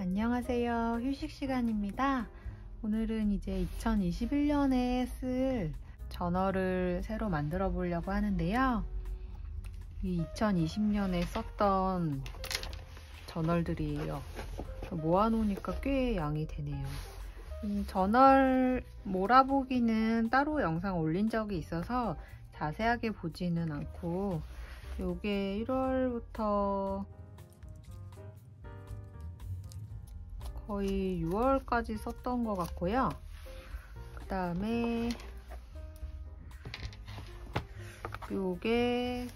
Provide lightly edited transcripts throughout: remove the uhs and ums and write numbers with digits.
안녕하세요. 휴식 시간입니다. 오늘은 이제 2021년에 쓸 저널을 새로 만들어 보려고 하는데요. 이 2020년에 썼던 저널들이에요. 모아놓으니까 꽤 양이 되네요. 저널 몰아보기는 따로 영상 올린 적이 있어서 자세하게 보지는 않고, 요게 1월부터 거의 6월까지 썼던 것 같고요. 그 다음에 요게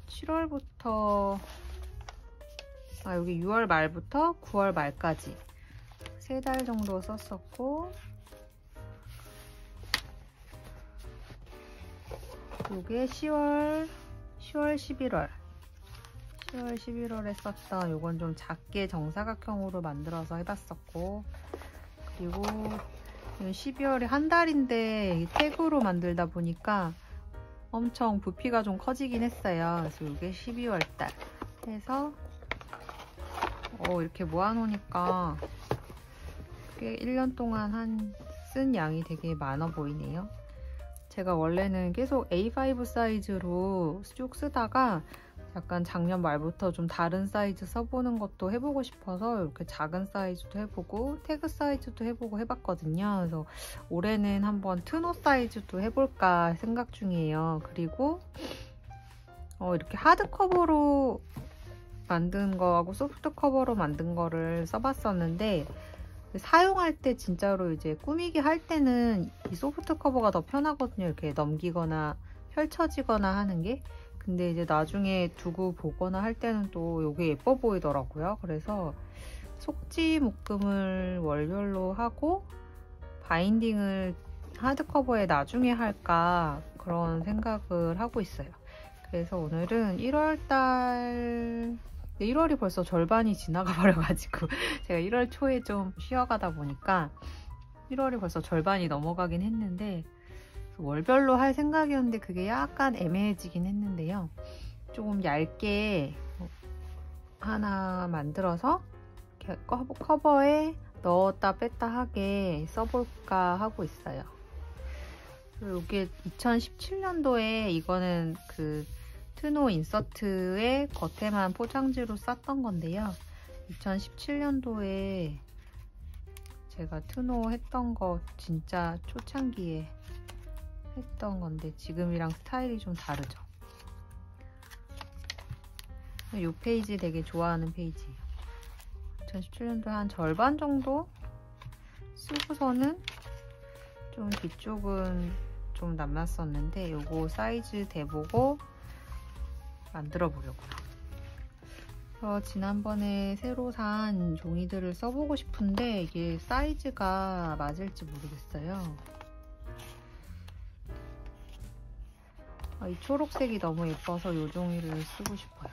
7월부터 여기 6월 말부터 9월 말까지 3달 정도 썼었고, 요게 10월, 11월에 썼던, 요건 좀 작게 정사각형으로 만들어서 해봤었고, 그리고 12월에 한 달인데 태그로 만들다 보니까 엄청 부피가 좀 커지긴 했어요. 그래서 요게 12월 달 해서 이렇게 모아놓으니까 꽤 1년 동안 쓴 양이 되게 많아 보이네요. 제가 원래는 계속 A5 사이즈로 쭉 쓰다가 약간 작년 말부터 좀 다른 사이즈 써보는 것도 해보고 싶어서 이렇게 작은 사이즈도 해보고 태그 사이즈도 해보고 해봤거든요. 그래서 올해는 한번 트노 사이즈도 해볼까 생각 중이에요. 그리고 이렇게 하드 커버로 만든 거하고 소프트 커버로 만든 거를 써봤었는데, 사용할 때 진짜로 이제 꾸미기 할 때는 이 소프트 커버가 더 편하거든요. 이렇게 넘기거나 펼쳐지거나 하는 게. 근데 이제 나중에 두고 보거나 할 때는 또 이게 예뻐 보이더라고요. 그래서 속지 묶음을 월별로 하고 바인딩을 하드커버에 나중에 할까 그런 생각을 하고 있어요. 그래서 오늘은 1월이 벌써 절반이 지나가 버려가지고 제가 1월 초에 좀 쉬어가다 보니까 1월이 벌써 절반이 넘어가긴 했는데, 월별로 할 생각이었는데 그게 약간 애매해지긴 했는데요. 조금 얇게 하나 만들어서 커버에 넣었다 뺐다 하게 써볼까 하고 있어요. 이게 2017년도에 이거는 그 트노 인서트의 겉에만 포장지로 쌌던 건데요. 2017년도에 제가 트노 했던 거 진짜 초창기에 했던 건데 지금이랑 스타일이 좀 다르죠. 이 페이지 되게 좋아하는 페이지예요. 2017년도 한 절반 정도 쓰고서는 좀 뒤쪽은 좀 남았었는데 요거 사이즈 대보고 만들어 보려고요. 지난번에 새로 산 종이들을 써보고 싶은데 이게 사이즈가 맞을지 모르겠어요. 이 초록색이 너무 예뻐서 이 종이를 쓰고 싶어요.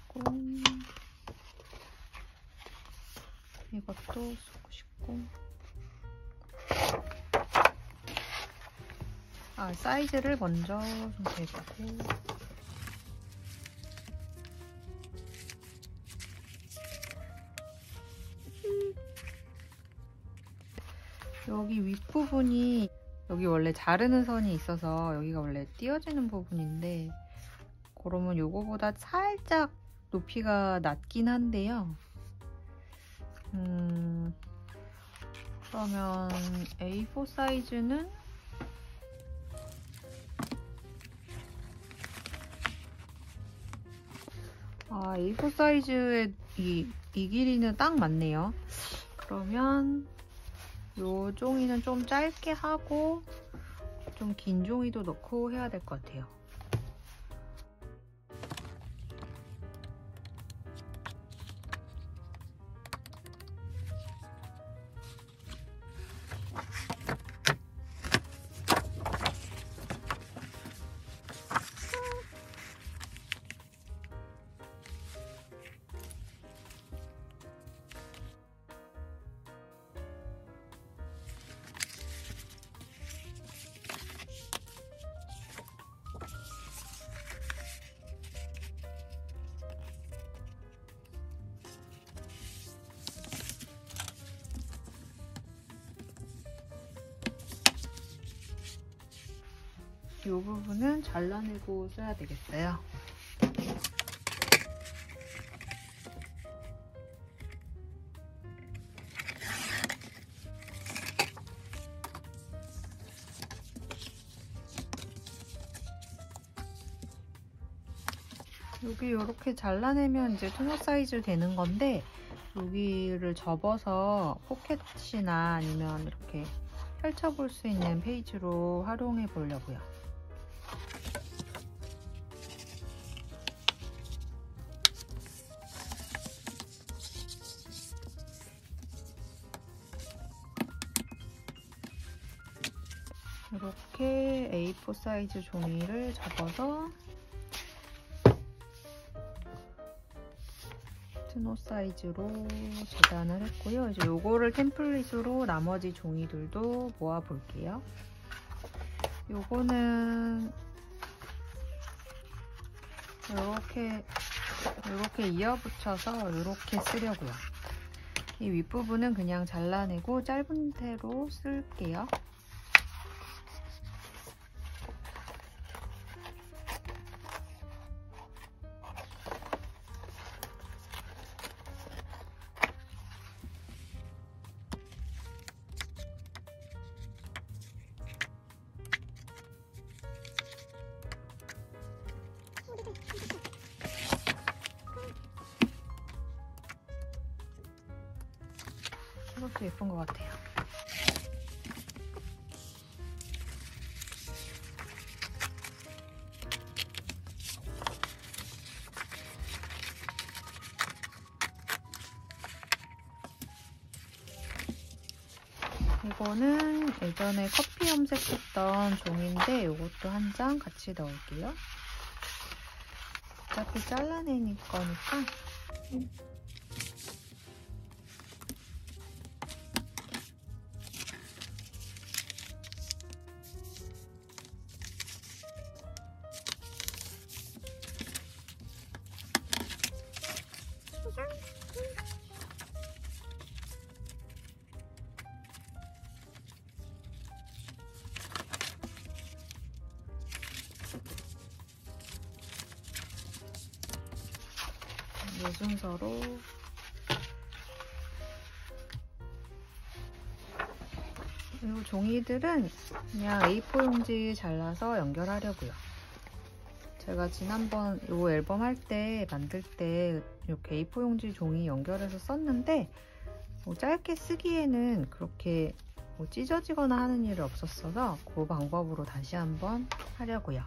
그리고 이것도 쓰고 싶고, 사이즈를 먼저 좀 재보고, 여기 윗부분이 여기 원래 자르는 선이 있어서 여기가 원래 띄어지는 부분인데, 그러면 요거보다 살짝 높이가 낮긴 한데요. 그러면 A4 사이즈는 A4 사이즈의 이 길이는 딱 맞네요. 그러면 요 종이는 좀 짧게 하고 좀 긴 종이도 넣고 해야 될 것 같아요. 이 부분은 잘라내고 써야 되겠어요. 여기 이렇게 잘라내면 이제 토너 사이즈 되는 건데, 여기를 접어서 포켓이나 아니면 이렇게 펼쳐볼 수 있는 페이지로 활용해 보려고요. 이렇게 A4 사이즈 종이를 접어서 트노 사이즈로 재단을 했고요. 이제 요거를 템플릿으로 나머지 종이들도 모아 볼게요. 요거는 이렇게 이어붙여서 이렇게 쓰려고요. 이 윗부분은 그냥 잘라내고 짧은 대로 쓸게요. 이것도 예쁜 것 같아요. 이거는 예전에 커피 염색했던 종인데 이것도 한 장 같이 넣을게요. 어차피 잘라내닐 거니까. 이 순서로 그리고 종이들은 그냥 A4 용지 잘라서 연결하려고요. 제가 지난번 이 앨범 할 때 만들 때 이렇게 A4 용지 종이 연결해서 썼는데 짧게 쓰기에는 그렇게 찢어지거나 하는 일이 없었어서 그 방법으로 다시 한번 하려고요.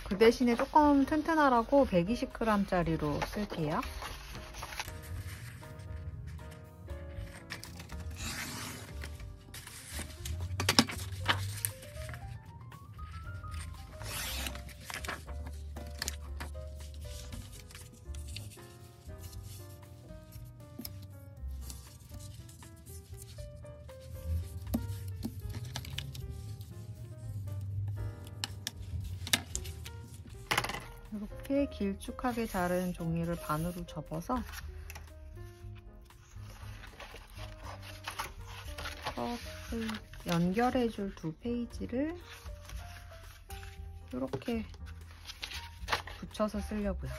그 대신에 조금 튼튼하라고 120g짜리로 쓸게요. 이렇게 길쭉하게 자른 종이를 반으로 접어서 연결해줄 두 페이지를 이렇게 붙여서 쓰려고요.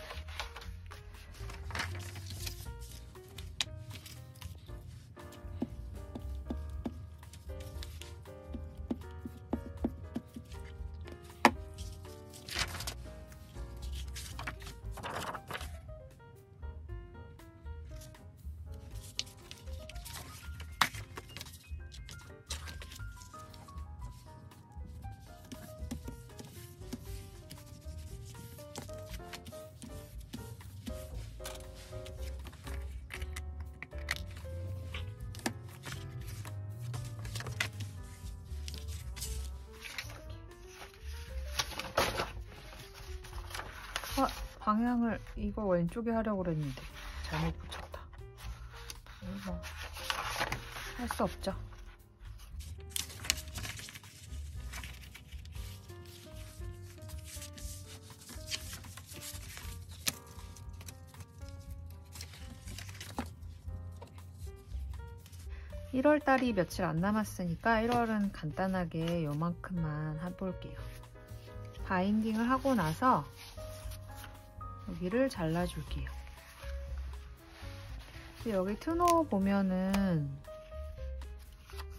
방향을 이거 왼쪽에 하려고 그랬는데 잘못 붙였다. 이거 할 수 없죠. 1월달이 며칠 안 남았으니까 1월은 간단하게 요만큼만 해볼게요. 바인딩을 하고 나서 여기를 잘라줄게요. 여기 트노 보면은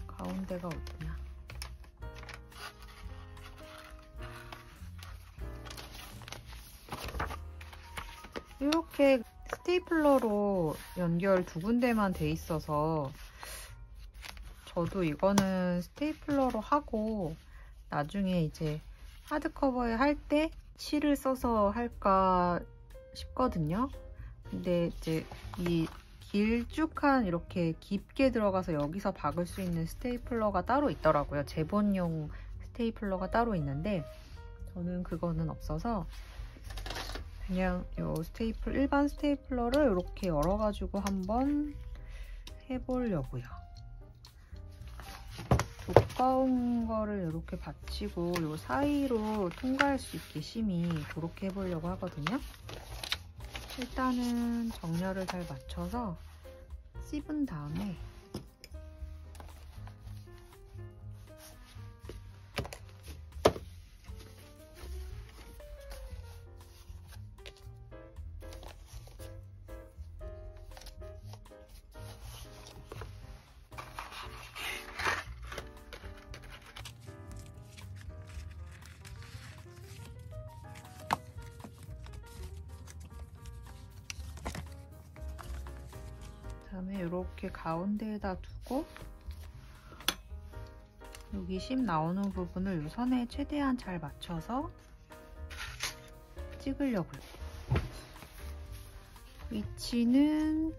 가운데가 어디냐? 이렇게 스테이플러로 연결 2군데만 돼 있어서 저도 이거는 스테이플러로 하고 나중에 이제 하드커버에 할 때 실을 써서 할까 싶거든요. 근데 이제 이 길쭉한 이렇게 깊게 들어가서 여기서 박을 수 있는 스테이플러가 따로 있더라고요. 재본용 스테이플러가 따로 있는데 저는 그거는 없어서 그냥 요 일반 스테이플러를 이렇게 열어가지고 한번 해보려고요. 두꺼운 거를 이렇게 받치고 요 사이로 통과할 수 있게 심히 그렇게 해보려고 하거든요. 일단은 정렬을 잘 맞춰서 씹은 다음에 그다음에 이렇게 가운데에다 두고 여기 심 나오는 부분을 이 선에 최대한 잘 맞춰서 찍으려고요. 위치는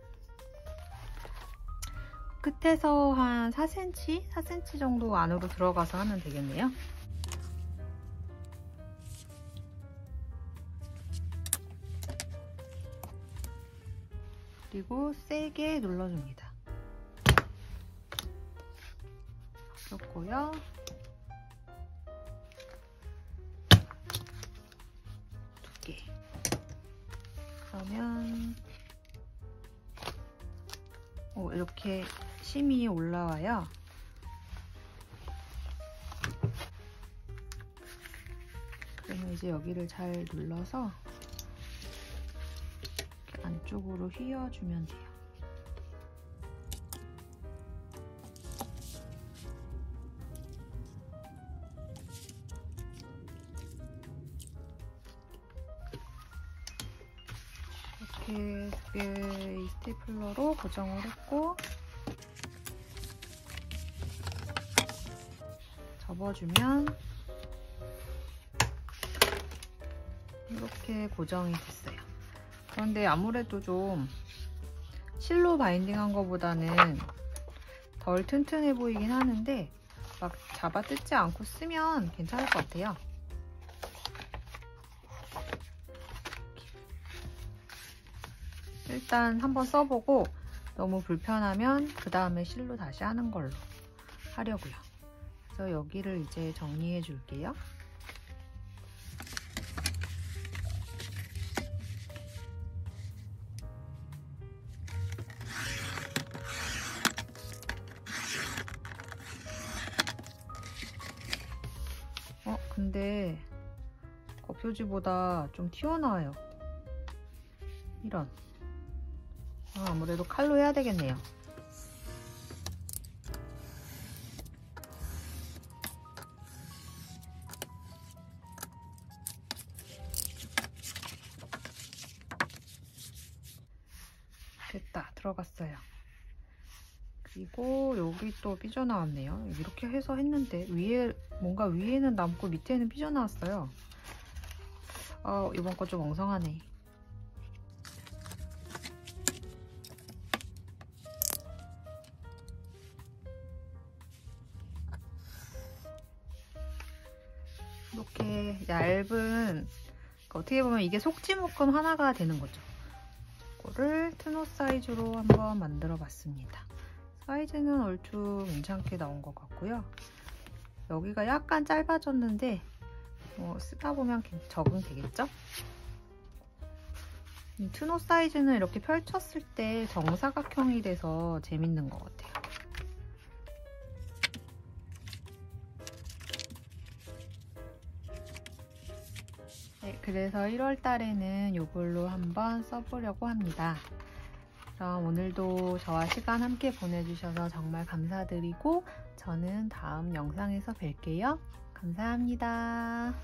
끝에서 한 4cm? 4cm 정도 안으로 들어가서 하면 되겠네요. 그리고 세게 눌러줍니다. 그렇고요. 두께. 그러면 이렇게 심이 올라와요. 그러면 이제 여기를 잘 눌러서 안쪽으로 휘어주면 돼요. 이렇게 두 개의 스테이플러로 고정을 했고 접어주면 이렇게 고정이 됐어요. 그런데 아무래도 좀 실로 바인딩한 것보다는 덜 튼튼해 보이긴 하는데 막 잡아 뜯지 않고 쓰면 괜찮을 것 같아요. 일단 한번 써보고 너무 불편하면 그 다음에 실로 다시 하는 걸로 하려고요. 그래서 여기를 이제 정리해 줄게요. 근데 겉표지보다 좀 튀어나와요. 이런. 아무래도 칼로 해야 되겠네요. 됐다. 들어갔어요. 그리고 여기 또 삐져나왔네요. 이렇게 해서 했는데 뭔가 위에는 남고 밑에는 삐져나왔어요. 이번 거 좀 엉성하네. 이렇게 얇은, 어떻게 보면 이게 속지묶음 하나가 되는 거죠. 이거를 트노 사이즈로 한번 만들어 봤습니다. 사이즈는 얼추 괜찮게 나온 것 같고요. 여기가 약간 짧아졌는데 쓰다 보면 적응되겠죠? 이 트노 사이즈는 이렇게 펼쳤을 때 정사각형이 돼서 재밌는 것 같아요. 네, 그래서 1월 달에는 이걸로 한번 써보려고 합니다. 그럼 오늘도 저와 시간 함께 보내주셔서 정말 감사드리고 저는 다음 영상에서 뵐게요. 감사합니다.